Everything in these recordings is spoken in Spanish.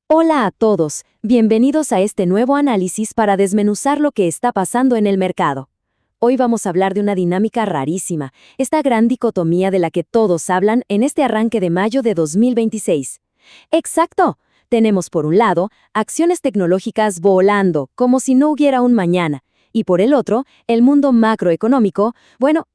Hola a todos, bienvenidos a este nuevo análisis para desmenuzar lo que está pasando en el mercado. Hoy vamos a hablar de una dinámica rarísima, esta gran dicotomía de la que todos hablan en este arranque de mayo de 2026. ¡Exacto! Tenemos por un lado, acciones tecnológicas volando, como si no hubiera un mañana, y por el otro, el mundo macroeconómico,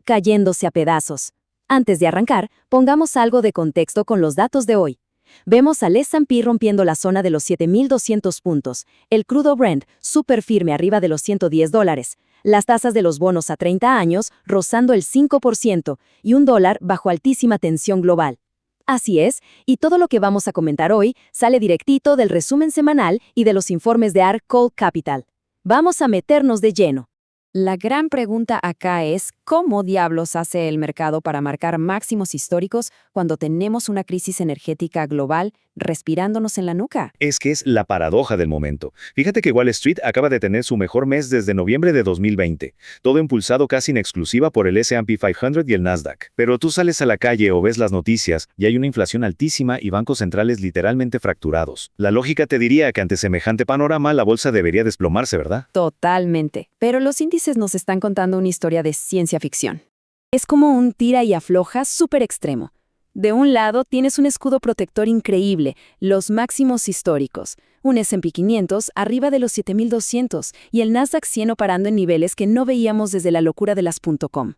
cayéndose a pedazos. Antes de arrancar, pongamos algo de contexto con los datos de hoy. Vemos al S&P rompiendo la zona de los 7.200 puntos, el crudo Brent súper firme arriba de los $110, las tasas de los bonos a 30 años rozando el 5% y un dólar bajo altísima tensión global. Así es, y todo lo que vamos a comentar hoy sale directito del resumen semanal y de los informes de ARK Coal Capital. Vamos a meternos de lleno. La gran pregunta acá es, ¿cómo diablos hace el mercado para marcar máximos históricos cuando tenemos una crisis energética global respirándonos en la nuca? Es que es la paradoja del momento. Fíjate que Wall Street acaba de tener su mejor mes desde noviembre de 2020, todo impulsado casi en exclusiva por el S&P 500 y el Nasdaq. Pero tú sales a la calle o ves las noticias y hay una inflación altísima y bancos centrales literalmente fracturados. La lógica te diría que ante semejante panorama la bolsa debería desplomarse, ¿verdad? Totalmente. Pero los índices nos están contando una historia de ciencia ficción. Es como un tira y afloja súper extremo. De un lado tienes un escudo protector increíble, los máximos históricos, un S&P 500 arriba de los 7.200 y el Nasdaq 100 operando en niveles que no veíamos desde la locura de las .com.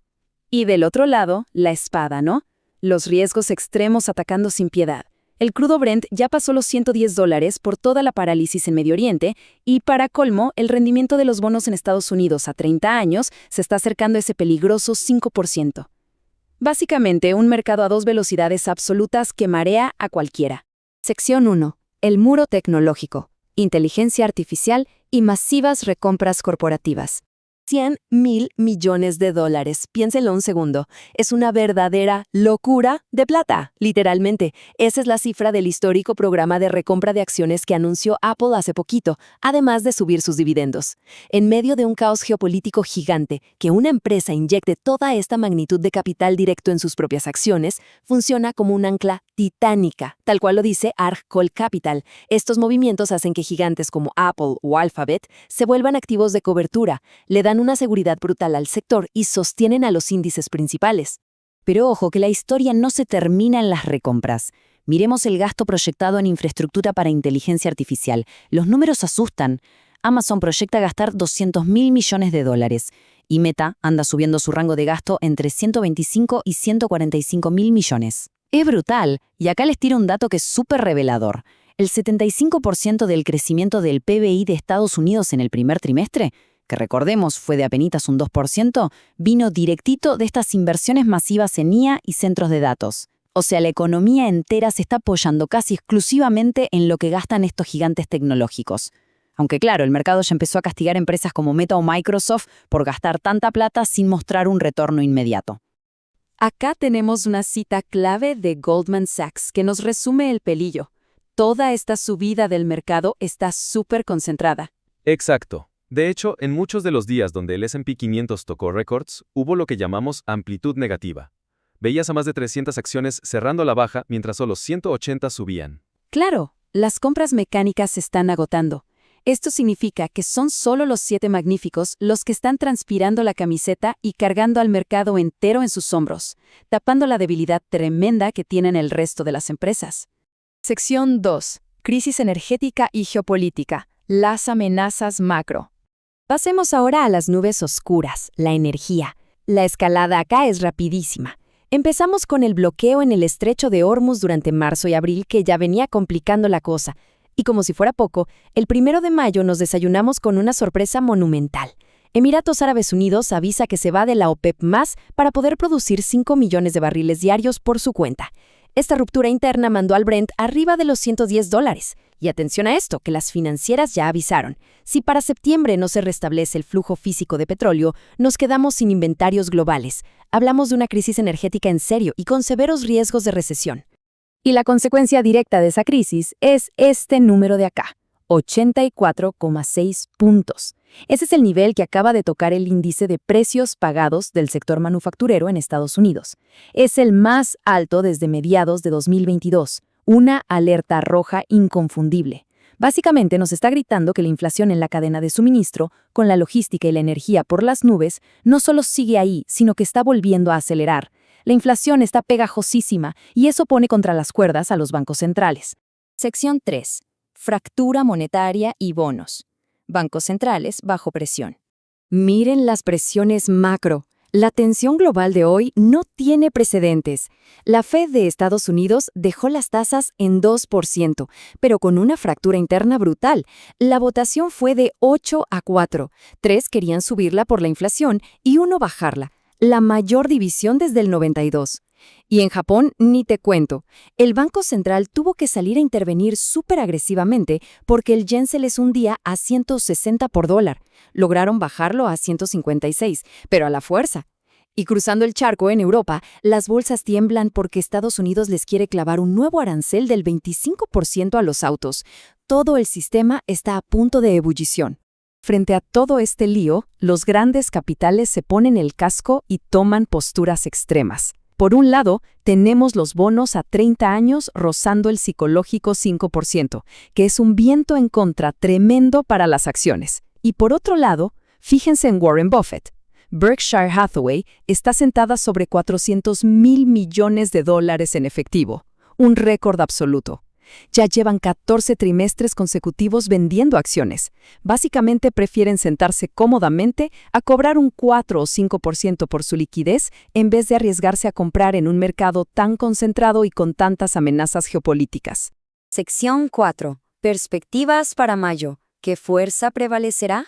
Y del otro lado, la espada, ¿no? Los riesgos extremos atacando sin piedad. El crudo Brent ya pasó los $110 por toda la parálisis en Medio Oriente y, para colmo, el rendimiento de los bonos en Estados Unidos a 30 años se está acercando a ese peligroso 5%. Básicamente, un mercado a dos velocidades absolutas que marea a cualquiera. Sección 1. El muro tecnológico, inteligencia artificial y masivas recompras corporativas. $100.000 millones. Piénsenlo un segundo. Es una verdadera locura de plata, literalmente. Esa es la cifra del histórico programa de recompra de acciones que anunció Apple hace poquito, además de subir sus dividendos. En medio de un caos geopolítico gigante, que una empresa inyecte toda esta magnitud de capital directo en sus propias acciones, funciona como un ancla titánica, tal cual lo dice ARK Coal Capital. Estos movimientos hacen que gigantes como Apple o Alphabet se vuelvan activos de cobertura, le dan una seguridad brutal al sector y sostienen a los índices principales. Pero ojo, que la historia no se termina en las recompras. Miremos el gasto proyectado en infraestructura para inteligencia artificial. Los números asustan. Amazon proyecta gastar $200.000 millones y Meta anda subiendo su rango de gasto entre 125 y 145.000 millones. Es brutal, y acá les tiro un dato que es súper revelador. El 75% del crecimiento del PBI de Estados Unidos en el primer trimestre, que recordemos fue de apenitas un 2%, vino directito de estas inversiones masivas en IA y centros de datos. O sea, la economía entera se está apoyando casi exclusivamente en lo que gastan estos gigantes tecnológicos. Aunque claro, el mercado ya empezó a castigar empresas como Meta o Microsoft por gastar tanta plata sin mostrar un retorno inmediato. Acá tenemos una cita clave de Goldman Sachs que nos resume el pelillo. Toda esta subida del mercado está súper concentrada. Exacto. De hecho, en muchos de los días donde el S&P 500 tocó récords, hubo lo que llamamos amplitud negativa. Veías a más de 300 acciones cerrando a la baja mientras solo 180 subían. Claro, las compras mecánicas se están agotando. Esto significa que son solo los 7 magníficos los que están transpirando la camiseta y cargando al mercado entero en sus hombros, tapando la debilidad tremenda que tienen el resto de las empresas. Sección 2. Crisis energética y geopolítica. Las amenazas macro. Pasemos ahora a las nubes oscuras, la energía. La escalada acá es rapidísima. Empezamos con el bloqueo en el estrecho de Hormuz durante marzo y abril que ya venía complicando la cosa. Y como si fuera poco, el 1 de mayo nos desayunamos con una sorpresa monumental. Emiratos Árabes Unidos avisa que se va de la OPEP+ para poder producir 5 millones de barriles diarios por su cuenta. Esta ruptura interna mandó al Brent arriba de los $110. Y atención a esto, que las financieras ya avisaron. Si para septiembre no se restablece el flujo físico de petróleo, nos quedamos sin inventarios globales. Hablamos de una crisis energética en serio y con severos riesgos de recesión. Y la consecuencia directa de esa crisis es este número de acá, 84,6 puntos. Ese es el nivel que acaba de tocar el índice de precios pagados del sector manufacturero en Estados Unidos. Es el más alto desde mediados de 2022, una alerta roja inconfundible. Básicamente nos está gritando que la inflación en la cadena de suministro, con la logística y la energía por las nubes, no solo sigue ahí, sino que está volviendo a acelerar. La inflación está pegajosísima y eso pone contra las cuerdas a los bancos centrales. Sección 3. Fractura monetaria y bonos. Bancos centrales bajo presión. Miren las presiones macro. La tensión global de hoy no tiene precedentes. La Fed de Estados Unidos dejó las tasas en 2%, pero con una fractura interna brutal. La votación fue de 8-4. 3 querían subirla por la inflación y 1 bajarla, la mayor división desde el 92. Y en Japón, ni te cuento. El Banco Central tuvo que salir a intervenir súper agresivamente porque el yen se les hundía a 160 por dólar. Lograron bajarlo a 156, pero a la fuerza. Y cruzando el charco en Europa, las bolsas tiemblan porque Estados Unidos les quiere clavar un nuevo arancel del 25% a los autos. Todo el sistema está a punto de ebullición. Frente a todo este lío, los grandes capitales se ponen el casco y toman posturas extremas. Por un lado, tenemos los bonos a 30 años rozando el psicológico 5%, que es un viento en contra tremendo para las acciones. Y por otro lado, fíjense en Warren Buffett. Berkshire Hathaway está sentada sobre $400 mil millones en efectivo, un récord absoluto. Ya llevan 14 trimestres consecutivos vendiendo acciones. Básicamente prefieren sentarse cómodamente a cobrar un 4 o 5% por su liquidez en vez de arriesgarse a comprar en un mercado tan concentrado y con tantas amenazas geopolíticas. Sección 4. Perspectivas para mayo. ¿Qué fuerza prevalecerá?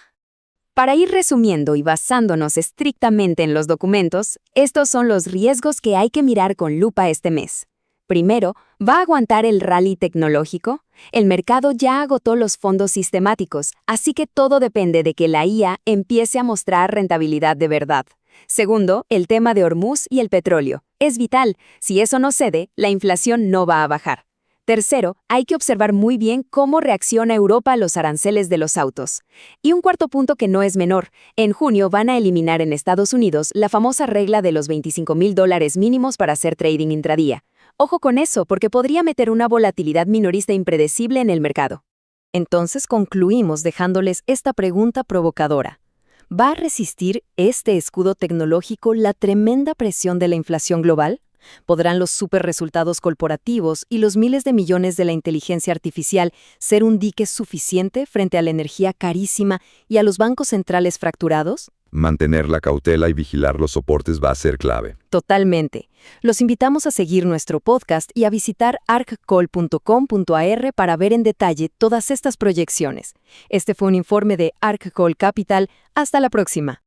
Para ir resumiendo y basándonos estrictamente en los documentos, estos son los riesgos que hay que mirar con lupa este mes. Primero, ¿va a aguantar el rally tecnológico? El mercado ya agotó los fondos sistemáticos, así que todo depende de que la IA empiece a mostrar rentabilidad de verdad. Segundo, el tema de Hormuz y el petróleo. Es vital. Si eso no cede, la inflación no va a bajar. Tercero, hay que observar muy bien cómo reacciona Europa a los aranceles de los autos. Y un cuarto punto que no es menor. En junio van a eliminar en Estados Unidos la famosa regla de los $25,000 mínimos para hacer trading intradía. Ojo con eso, porque podría meter una volatilidad minorista impredecible en el mercado. Entonces concluimos dejándoles esta pregunta provocadora. ¿Va a resistir este escudo tecnológico la tremenda presión de la inflación global? ¿Podrán los superresultados corporativos y los miles de millones de la inteligencia artificial ser un dique suficiente frente a la energía carísima y a los bancos centrales fracturados? Mantener la cautela y vigilar los soportes va a ser clave. Totalmente. Los invitamos a seguir nuestro podcast y a visitar arccall.com.ar para ver en detalle todas estas proyecciones. Este fue un informe de Arccall Capital. Hasta la próxima.